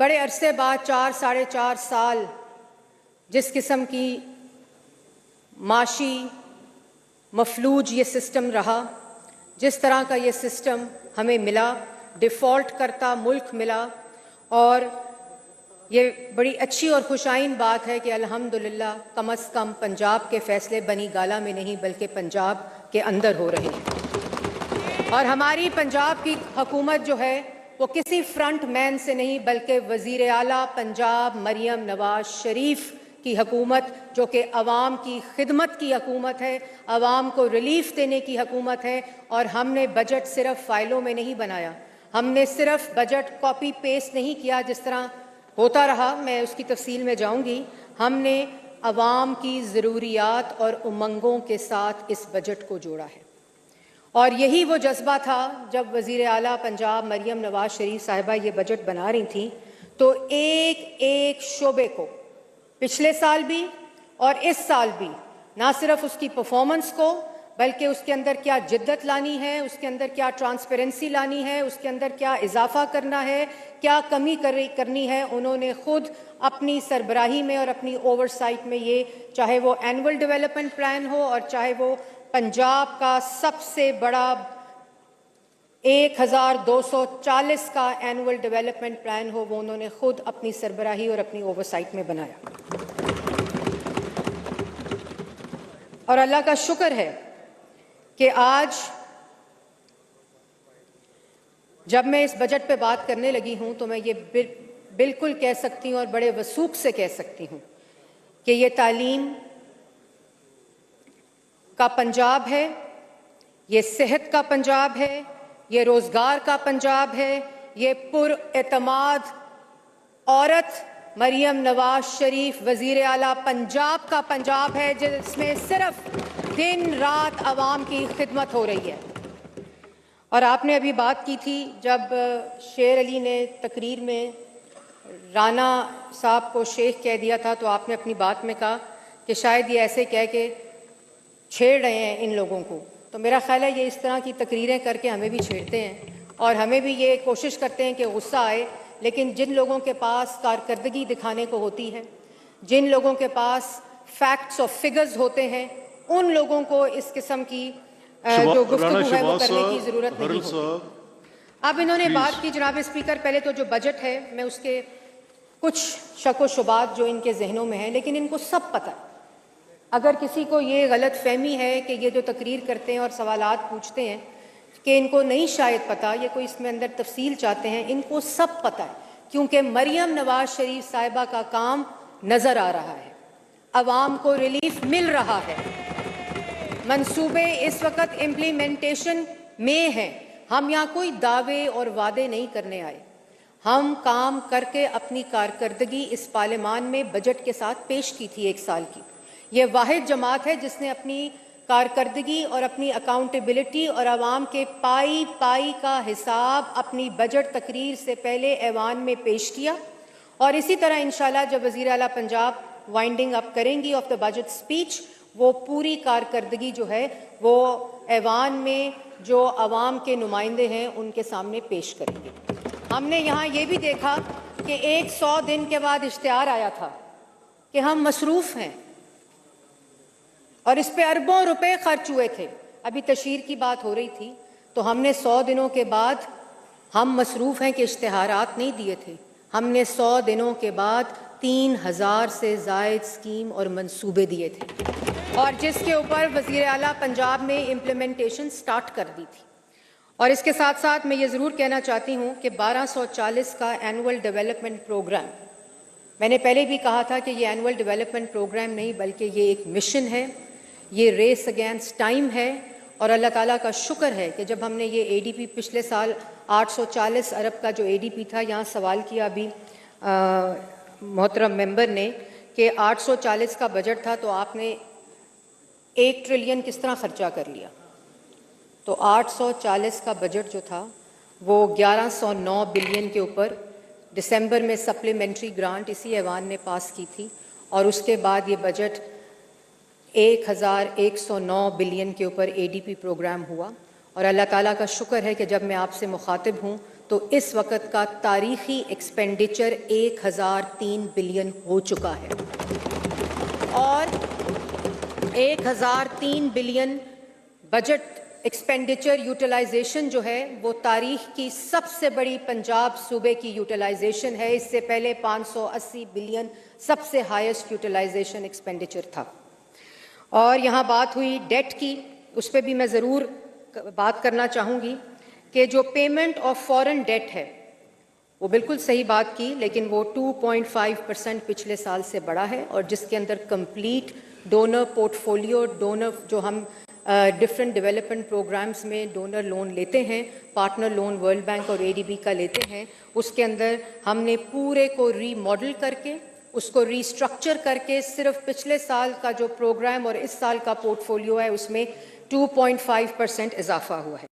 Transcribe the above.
बड़े अरसे बाद 4 साढ़े 4 साल जिस किस्म की माशी मफलूज ये सिस्टम रहा, जिस तरह का ये सिस्टम हमें मिला, डिफ़ॉल्ट करता मुल्क मिला, और ये बड़ी अच्छी और खुशाइन बात है कि अल्हम्दुलिल्लाह कम अज़ कम पंजाब के फ़ैसले बनी गाला में नहीं बल्कि पंजाब के अंदर हो रहे हैं। और हमारी पंजाब की हुकूमत जो है वो किसी फ्रंट मैन से नहीं बल्कि वज़ीर आला पंजाब मरियम नवाज शरीफ की हुकूमत, जो कि अवाम की खिदमत की हुकूमत है, अवाम को रिलीफ देने की हुकूमत है। और हमने बजट सिर्फ फाइलों में नहीं बनाया, हमने सिर्फ बजट कॉपी पेस्ट नहीं किया जिस तरह होता रहा, मैं उसकी तफसील में जाऊंगी। हमने अवाम की ज़रूरियात और उमंगों के साथ इस बजट को जोड़ा है। और यही वो जज्बा था जब वज़ीर आला पंजाब मरियम नवाज शरीफ साहिबा ये बजट बना रही थी, तो एक एक शोबे को पिछले साल भी और इस साल भी ना सिर्फ उसकी परफॉर्मेंस को बल्कि उसके अंदर क्या जिद्दत लानी है, उसके अंदर क्या ट्रांसपेरेंसी लानी है, उसके अंदर क्या इजाफा करना है, क्या कमी करनी है, उन्होंने खुद अपनी सरबराही में और अपनी ओवरसाइट में, ये चाहे वो एनुअल डेवलपमेंट प्लान हो और चाहे वो पंजाब का सबसे बड़ा 1240 का एनुअल डेवलपमेंट प्लान हो, वो उन्होंने खुद अपनी सरबराही और अपनी ओवरसाइट में बनाया। और अल्लाह का शुक्र है कि आज जब मैं इस बजट पे बात करने लगी हूं तो मैं ये बिल्कुल कह सकती हूं और बड़े वसूख से कह सकती हूं कि ये तालीम का पंजाब है, ये सेहत का पंजाब है, ये रोजगार का पंजाब है, ये पुरएतमाद औरत मरियम नवाज शरीफ वजीर आला पंजाब का पंजाब है, जिसमें सिर्फ दिन रात आवाम की खिदमत हो रही है। और आपने अभी बात की थी जब शेर अली ने तकरीर में राना साहब को शेख कह दिया था, तो आपने अपनी बात में कहा कि शायद ये ऐसे कह के छेड़ रहे हैं इन लोगों को। तो मेरा ख्याल है ये इस तरह की तकरीरें करके हमें भी छेड़ते हैं और हमें भी ये कोशिश करते हैं कि गुस्सा आए, लेकिन जिन लोगों के पास कारकर्दगी दिखाने को होती है, जिन लोगों के पास फैक्ट्स और फिगर्स होते हैं, उन लोगों को इस किस्म की जो गुफ्तगू है वो करने की ज़रूरत नहीं होती। अब इन्होंने बात की, जनाब स्पीकर, पहले तो जो बजट है मैं उसके कुछ शक व शुबात जो इनके जहनों में है, लेकिन इनको सब पता है। अगर किसी को ये गलत फहमी है कि ये जो तकरीर करते हैं और सवालात पूछते हैं कि इनको नहीं शायद पता, ये कोई इसमें अंदर तफसील चाहते हैं, इनको सब पता है, क्योंकि मरियम नवाज शरीफ साहिबा का काम नज़र आ रहा है, अवाम को रिलीफ मिल रहा है, मंसूबे इस वक्त इम्प्लीमेंटेशन में हैं। हम यहाँ कोई दावे और वादे नहीं करने आए, हम काम करके अपनी कारकर्दगी इस पार्लियामान में बजट के साथ पेश की थी 1 साल की। ये वाहिद जमात है जिसने अपनी कारकर्दगी और अपनी अकाउंटेबिलिटी और आवाम के पाई पाई का हिसाब अपनी बजट तकरीर से पहले ऐवान में पेश किया। और इसी तरह इंशाल्लाह जब वज़ीर आला पंजाब वाइंडिंग अप करेंगी ऑफ द बजट स्पीच, वो पूरी कारकर्दगी जो है वो ऐवान में जो आवाम के नुमाइंदे हैं उनके सामने पेश करेंगे। हमने यहाँ ये भी देखा कि 100 दिन के बाद इश्तिहार आया था कि हम मसरूफ़ हैं और इस पे अरबों रुपए खर्च हुए थे। अभी तशहीर की बात हो रही थी, तो हमने 100 दिनों के बाद, हम मसरूफ़ हैं कि इश्तिहारात नहीं दिए थे, हमने 100 दिनों के बाद 3000 से ज़ायद स्कीम और मंसूबे दिए थे, और जिसके ऊपर वज़ीर आला पंजाब ने इम्प्लीमेंटेशन स्टार्ट कर दी थी। और इसके साथ साथ मैं ये ज़रूर कहना चाहती हूँ कि 1240 का एनुअल डेवलपमेंट प्रोग्राम, मैंने पहले भी कहा था कि ये एनुअल डेवलपमेंट प्रोग्राम नहीं बल्कि ये एक मिशन है, ये रेस अगेंस्ट टाइम है। और अल्लाह ताला का शुक्र है कि जब हमने ये एडीपी पिछले साल 840 अरब का जो एडीपी था, यहाँ सवाल किया अभी मोहतरम मेंबर ने कि 840 का बजट था तो आपने 1 ट्रिलियन किस तरह खर्चा कर लिया। तो 840 का बजट जो था वो 1109 बिलियन के ऊपर दिसंबर में सप्लीमेंट्री ग्रांट इसी ऐवान ने पास की थी, और उसके बाद ये बजट 1109 बिलियन के ऊपर एडीपी प्रोग्राम हुआ। और अल्लाह ताला का शुक्र है कि जब मैं आपसे मुखातिब हूँ तो इस वक्त का तारीखी एक्सपेंडिचर 1003 बिलियन हो चुका है और 1003 बिलियन बजट एक्सपेंडिचर यूटिलाइजेशन जो है वो तारीख की सबसे बड़ी पंजाब सूबे की यूटिलाइजेशन है। इससे पहले 580 बिलियन सबसे हाईएस्ट यूटिलाइजेशन एक्सपेंडिचर था। और यहाँ बात हुई डेट की, उस पर भी मैं ज़रूर बात करना चाहूँगी कि जो पेमेंट ऑफ फॉरेन डेट है वो बिल्कुल सही बात की, लेकिन वो 2.5% पिछले साल से बढ़ा है और जिसके अंदर कंप्लीट डोनर पोर्टफोलियो, डोनर जो हम डिफरेंट डेवलपमेंट प्रोग्राम्स में डोनर लोन लेते हैं, पार्टनर लोन वर्ल्ड बैंक और एडीबी का लेते हैं, उसके अंदर हमने पूरे को रीमॉडल करके, उसको रीस्ट्रक्चर करके सिर्फ पिछले साल का जो प्रोग्राम और इस साल का पोर्टफोलियो है उसमें 2.5% इजाफा हुआ है।